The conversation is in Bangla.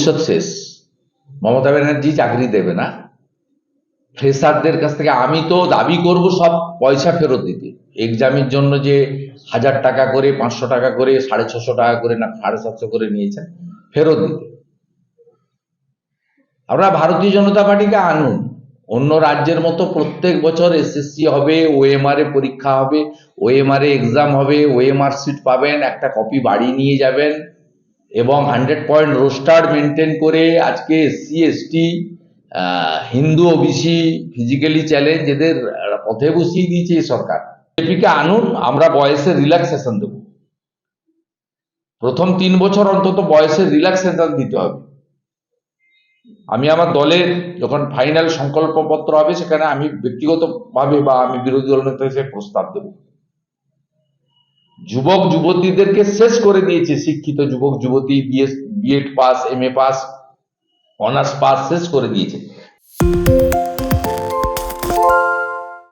ভবিষ্যৎ শেষ। মমতা ব্যানার্জি চাকরি দেবে না। ফ্রেশারদের কাছ থেকে আমি তো দাবি করব সব পয়সা ফেরত দিতে। এক্সামের জন্য যে 1000 টাকা করে, 500 টাকা করে, 650 টাকা করে, না 750 করে নিয়েছেন, ফেরত দিতে। আমরা ভারতীয় জনতা পার্টিকে আনুন। অন্য রাজ্যের মতো প্রত্যেক বছর এসএসসি হবে, ওএমআর এ পরীক্ষা হবে, ওএমআর এ এক্সাম হবে, ওএমআর সিট পাবেন, একটা কপি বাড়ি নিয়ে যাবেন এবং 100 পয়েন্ট রোস্টার মেনটেন করে আজকে SC ST, Hindu OBC, physically challenge এদের পথে বসিয়ে দিয়েছে এই সরকার। বিজেপিকে আনুন, আমরা বয়সের রিল্যাক্সেশন দেব। প্রথম 3 বছর অন্তত বয়সের রিল্যাক্সেশন দিতে হবে। আমি আমার দলের যখন ফাইনাল সংকল্পপত্র হবে সেখানে আমি ব্যক্তিগতভাবে বা আমি বিরোধী দল নেতা হিসেবে প্রস্তাব দেব। যুবক যুবতীদেরকে শেষ করে দিয়েছে। শিক্ষিত যুবক যুবতী, BEd pass, MA pass, honours pass শেষ করে দিয়েছে।